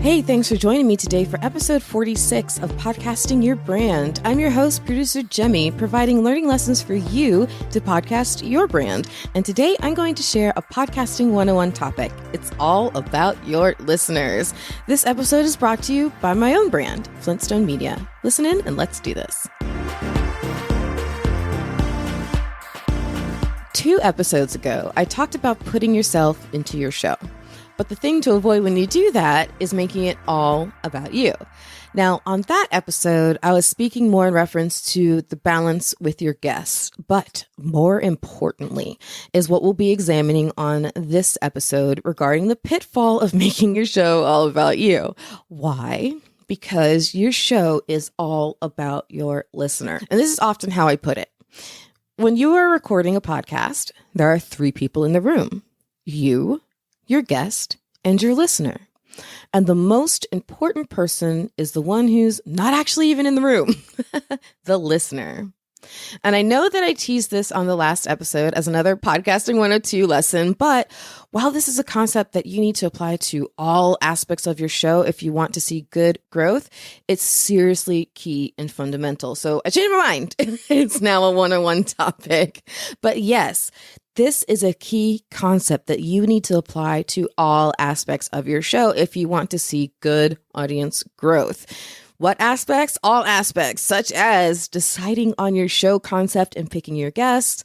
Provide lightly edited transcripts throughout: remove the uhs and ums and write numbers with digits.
Hey, thanks for joining me today for episode 46 of Podcasting Your Brand. I'm your host, producer Jaime, providing learning lessons for you to podcast your brand. And today I'm going to share a podcasting 101 topic. It's all about your listeners. This episode is brought to you by my own brand, Flintstone Media. Listen in and let's do this. 2 episodes ago, I talked about putting yourself into your show. But the thing to avoid when you do that is making it all about you. Now, on that episode, I was speaking more in reference to the balance with your guests. But more importantly is what we'll be examining on this episode regarding the pitfall of making your show all about you. Why? Because your show is all about your listener. And this is often how I put it. When you are recording a podcast, there are 3 people in the room. You, your guest, and your listener. And the most important person is the one who's not actually even in the room, the listener. And I know that I teased this on the last episode as another Podcasting 102 lesson, but while this is a concept that you need to apply to all aspects of your show if you want to see good growth, it's seriously key and fundamental. So I changed my mind. It's now a 101 topic. But yes, this is a key concept that you need to apply to all aspects of your show if you want to see good audience growth. What aspects? All aspects, such as deciding on your show concept and picking your guests,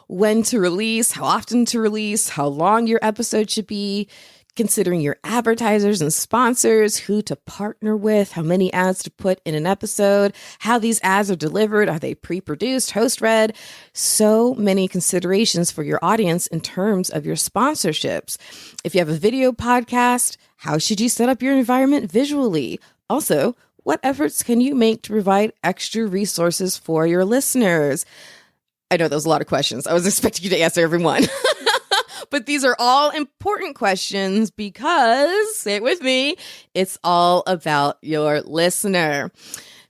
when to release, how often to release, how long your episode should be, considering your advertisers and sponsors, who to partner with, how many ads to put in an episode, how these ads are delivered, are they pre-produced, host-read? So many considerations for your audience in terms of your sponsorships. If you have a video podcast, how should you set up your environment visually? Also, what efforts can you make to provide extra resources for your listeners? I know that was a lot of questions. I was expecting you to answer every one. But these are all important questions because, say it with me, it's all about your listener.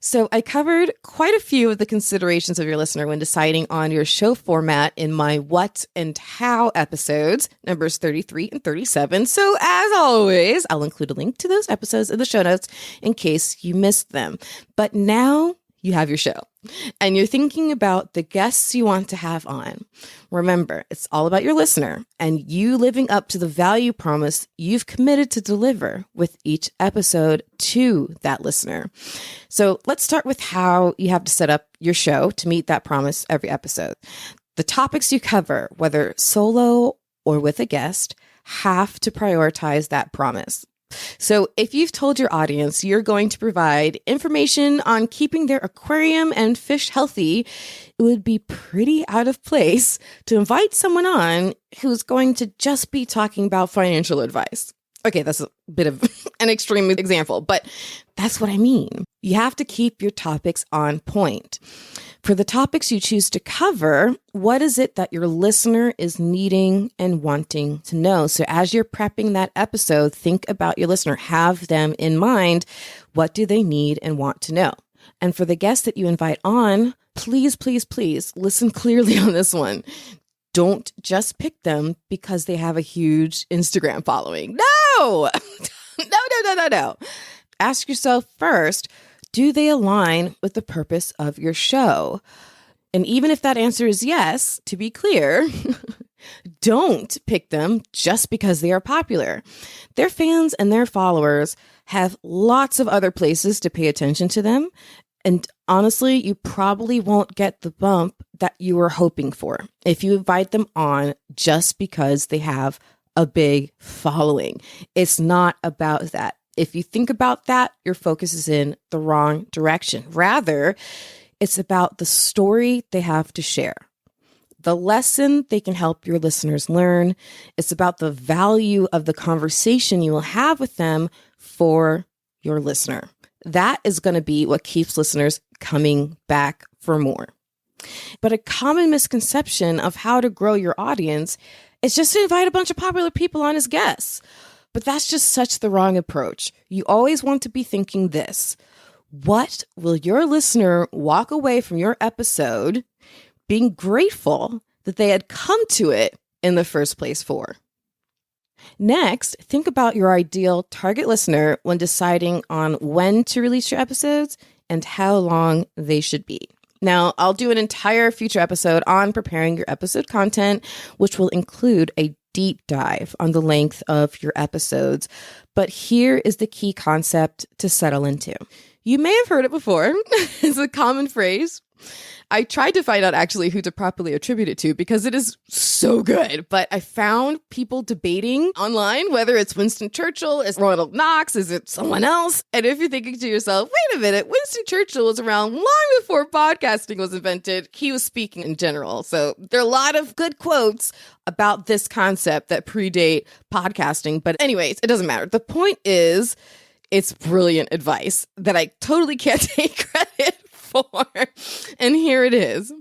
So I covered quite a few of the considerations of your listener when deciding on your show format in my what and how episodes, numbers 33 and 37. So as always, I'll include a link to those episodes in the show notes in case you missed them. But now you have your show and you're thinking about the guests you want to have on. Remember, it's all about your listener and you living up to the value promise you've committed to deliver with each episode to that listener. So let's start with how you have to set up your show to meet that promise every episode. The topics you cover, whether solo or with a guest, have to prioritize that promise. So if you've told your audience you're going to provide information on keeping their aquarium and fish healthy, it would be pretty out of place to invite someone on who's going to just be talking about financial advice. Okay, that's a bit of an extreme example, but that's what I mean. You have to keep your topics on point. For the topics you choose to cover, what is it that your listener is needing and wanting to know? So as you're prepping that episode, think about your listener. Have them in mind. What do they need and want to know? And for the guests that you invite on, please, please, please listen clearly on this one. Don't just pick them because they have a huge Instagram following. No! No. Ask yourself first, do they align with the purpose of your show? And even if that answer is yes, to be clear, don't pick them just because they are popular. Their fans and their followers have lots of other places to pay attention to them. And honestly, you probably won't get the bump that you were hoping for if you invite them on just because they have a big following. It's not about that. If you think about that, your focus is in the wrong direction. Rather, it's about the story they have to share, the lesson they can help your listeners learn. It's about the value of the conversation you will have with them for your listener. That is going to be what keeps listeners coming back for more. But a common misconception of how to grow your audience is just to invite a bunch of popular people on as guests. But that's just such the wrong approach. You always want to be thinking this: what will your listener walk away from your episode being grateful that they had come to it in the first place for? Next, think about your ideal target listener when deciding on when to release your episodes and how long they should be. Now, I'll do an entire future episode on preparing your episode content, which will include a deep dive on the length of your episodes. But here is the key concept to settle into. You may have heard it before. It's a common phrase. I tried to find out actually who to properly attribute it to because it is so good. But I found people debating online whether it's Winston Churchill, is Ronald Knox, is it someone else? And if you're thinking to yourself, wait a minute, Winston Churchill was around long before podcasting was invented. He was speaking in general. So there are a lot of good quotes about this concept that predate podcasting. But anyways, it doesn't matter. The point is, it's brilliant advice that I totally can't take credit for. And here it is.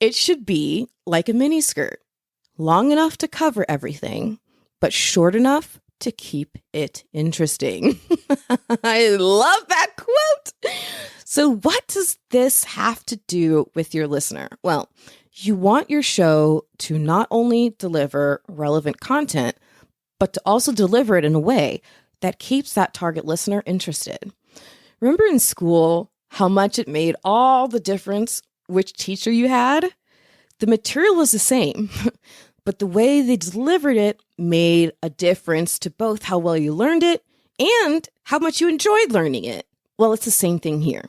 It should be like a miniskirt, long enough to cover everything, but short enough to keep it interesting. I love that quote. So what does this have to do with your listener? Well, you want your show to not only deliver relevant content, but to also deliver it in a way that keeps that target listener interested. Remember in school how much it made all the difference which teacher you had? The material was the same, but the way they delivered it made a difference to both how well you learned it and how much you enjoyed learning it. Well, it's the same thing here.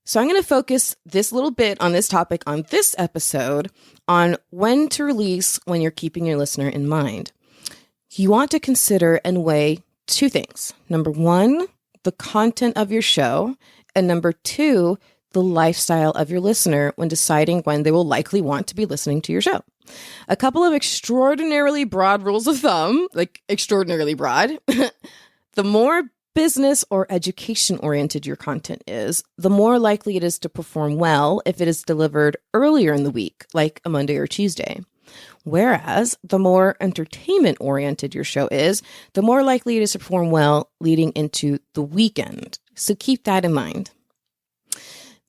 So I'm going to focus this little bit on this topic on this episode on when to release when you're keeping your listener in mind. You want to consider and weigh two things. Number one, the content of your show. And number two, the lifestyle of your listener when deciding when they will likely want to be listening to your show. A couple of extraordinarily broad rules of thumb, like extraordinarily broad. The more business or education oriented your content is, the more likely it is to perform well if it is delivered earlier in the week, like a Monday or Tuesday. Whereas the more entertainment oriented your show is, the more likely it is to perform well leading into the weekend. So keep that in mind.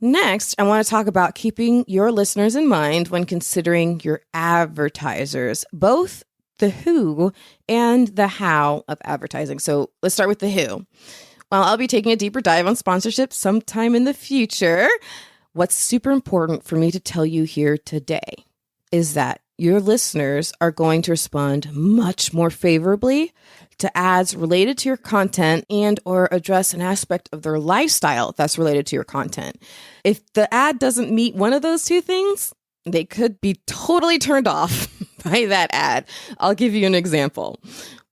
Next, I want to talk about keeping your listeners in mind when considering your advertisers, both the who and the how of advertising. So let's start with the who. While I'll be taking a deeper dive on sponsorship sometime in the future, what's super important for me to tell you here today is that your listeners are going to respond much more favorably to ads related to your content and or address an aspect of their lifestyle that's related to your content. If the ad doesn't meet one of those two things, they could be totally turned off by that ad. I'll give you an example.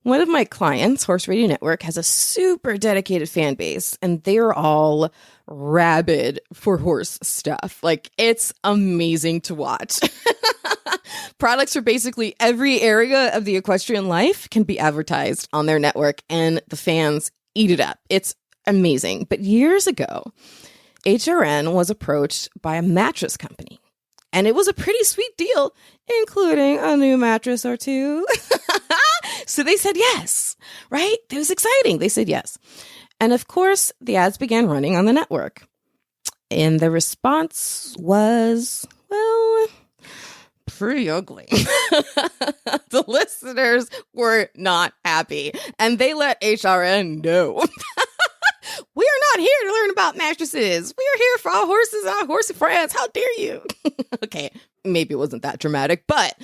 One of my clients, Horse Radio Network, has a super dedicated fan base, and they're all rabid for horse stuff. Like, it's amazing to watch. Products for basically every area of the equestrian life can be advertised on their network, and the fans eat it up. It's amazing. But years ago, HRN was approached by a mattress company, and it was a pretty sweet deal, including a new mattress or two. So they said yes, right? It was exciting. They said yes. And of course, the ads began running on the network. And the response was, well, pretty ugly. The listeners were not happy, and they let HRN know. We are not here to learn about mattresses. We are here for our horses and our horsey friends. How dare you? Okay, maybe it wasn't that dramatic, but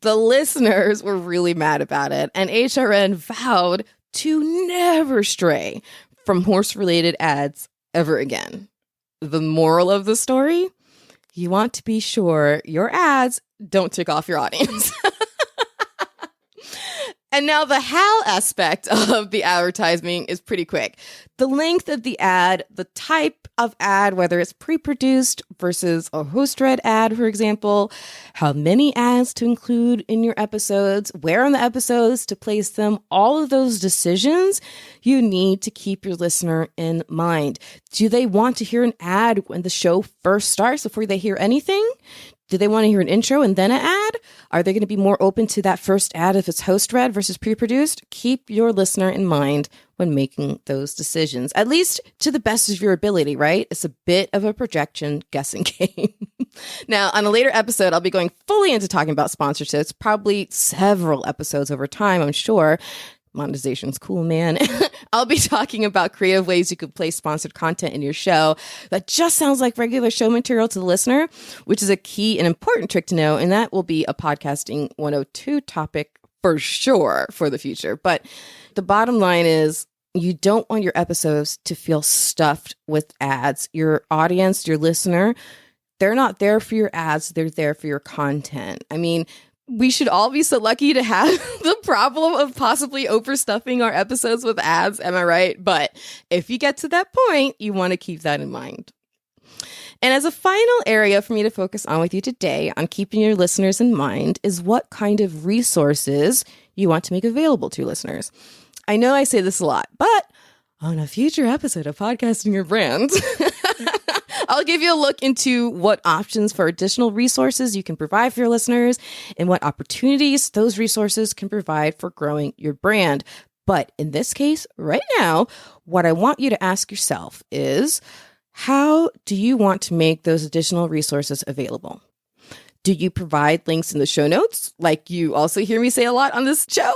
the listeners were really mad about it, and HRN vowed to never stray from horse-related ads ever again. The moral of the story? You want to be sure your ads don't tick off your audience. And now the how aspect of the advertising is pretty quick. The length of the ad, the type of ad, whether it's pre-produced versus a host-read ad, for example, how many ads to include in your episodes, where in the episodes to place them, all of those decisions you need to keep your listener in mind. Do they want to hear an ad when the show first starts before they hear anything? Do they want to hear an intro and then an ad? Are they going to be more open to that first ad if it's host-read versus pre-produced? Keep your listener in mind when making those decisions, at least to the best of your ability, right? It's a bit of a projection guessing game. Now, on a later episode, I'll be going fully into talking about sponsorships, probably several episodes over time, I'm sure. Monetization's cool, man. I'll be talking about creative ways you could place sponsored content in your show that just sounds like regular show material to the listener, which is a key and important trick to know. And that will be a podcasting 102 topic for sure for the future. But the bottom line is you don't want your episodes to feel stuffed with ads. Your audience, your listener, they're not there for your ads. They're there for your content. I mean, we should all be so lucky to have the problem of possibly overstuffing our episodes with ads. Am I right? But if you get to that point, you want to keep that in mind. And as a final area for me to focus on with you today on keeping your listeners in mind is what kind of resources you want to make available to listeners. I know I say this a lot, but on a future episode of Podcasting Your Brand, I'll give you a look into what options for additional resources you can provide for your listeners and what opportunities those resources can provide for growing your brand. But in this case, right now, what I want you to ask yourself is, how do you want to make those additional resources available? Do you provide links in the show notes, like you also hear me say a lot on this show?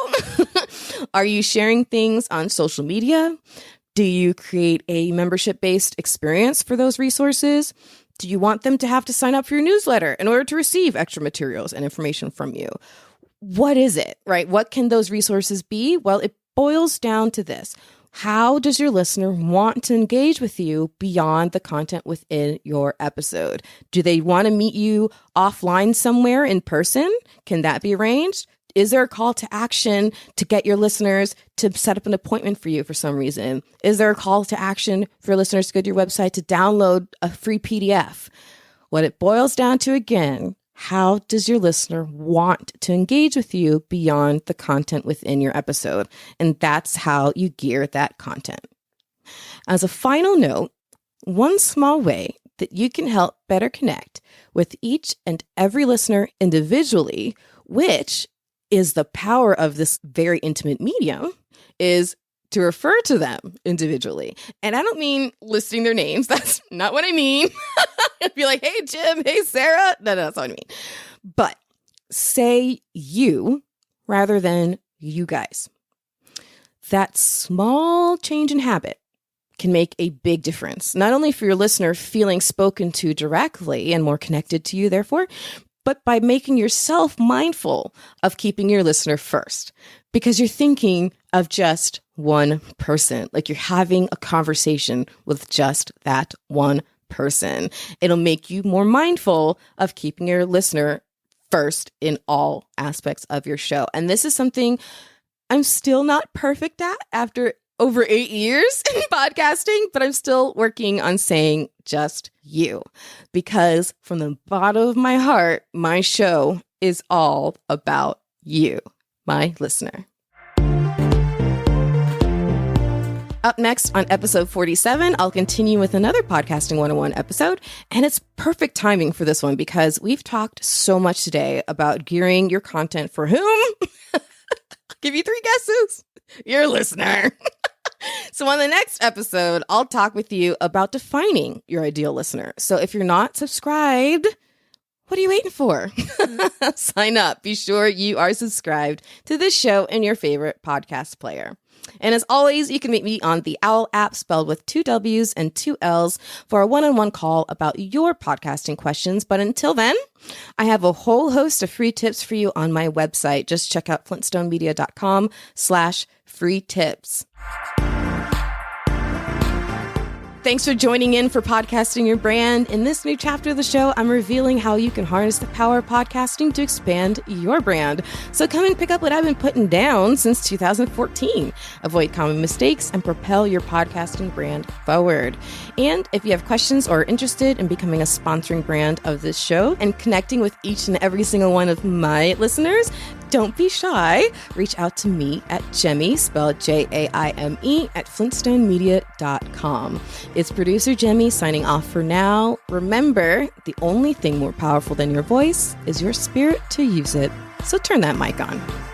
Are you sharing things on social media? Do you create a membership-based experience for those resources? Do you want them to have to sign up for your newsletter in order to receive extra materials and information from you? What is it, right? What can those resources be? Well, it boils down to this. How does your listener want to engage with you beyond the content within your episode? Do they want to meet you offline somewhere in person? Can that be arranged? Is there a call to action to get your listeners to set up an appointment for you for some reason? Is there a call to action for listeners to go to your website to download a free PDF? What it boils down to again, how does your listener want to engage with you beyond the content within your episode? And that's how you gear that content. As a final note, one small way that you can help better connect with each and every listener individually, which is the power of this very intimate medium, is to refer to them individually. And I don't mean listing their names. That's not what I mean. I'd be like, hey, Jim, hey, Sarah. No, that's not what I mean. But say you rather than you guys. That small change in habit can make a big difference, not only for your listener feeling spoken to directly and more connected to you, therefore, but by making yourself mindful of keeping your listener first, because you're thinking of just one person, like you're having a conversation with just that one person. It'll make you more mindful of keeping your listener first in all aspects of your show. And this is something I'm still not perfect at after over 8 years in podcasting, but I'm still working on saying just you, because from the bottom of my heart, my show is all about you, my listener. Up next on episode 47, I'll continue with another Podcasting 101 episode, and it's perfect timing for this one because we've talked so much today about gearing your content for whom? I'll give you 3 guesses. Your listener. So on the next episode, I'll talk with you about defining your ideal listener. So if you're not subscribed, what are you waiting for? Sign up. Be sure you are subscribed to this show in your favorite podcast player. And as always, you can meet me on the OWL app, spelled with 2 W's and 2 L's, for a one-on-one call about your podcasting questions. But until then, I have a whole host of free tips for you on my website. Just check out flintstonemedia.com/free tips. Thanks for joining in for Podcasting Your Brand. In this new chapter of the show, I'm revealing how you can harness the power of podcasting to expand your brand. So come and pick up what I've been putting down since 2014. Avoid common mistakes and propel your podcasting brand forward. And if you have questions or are interested in becoming a sponsoring brand of this show and connecting with each and every single one of my listeners, don't be shy. Reach out to me at Jaime, spelled Jaime, at flintstonemedia.com. It's producer Jaime signing off for now. Remember, the only thing more powerful than your voice is your spirit to use it. So turn that mic on.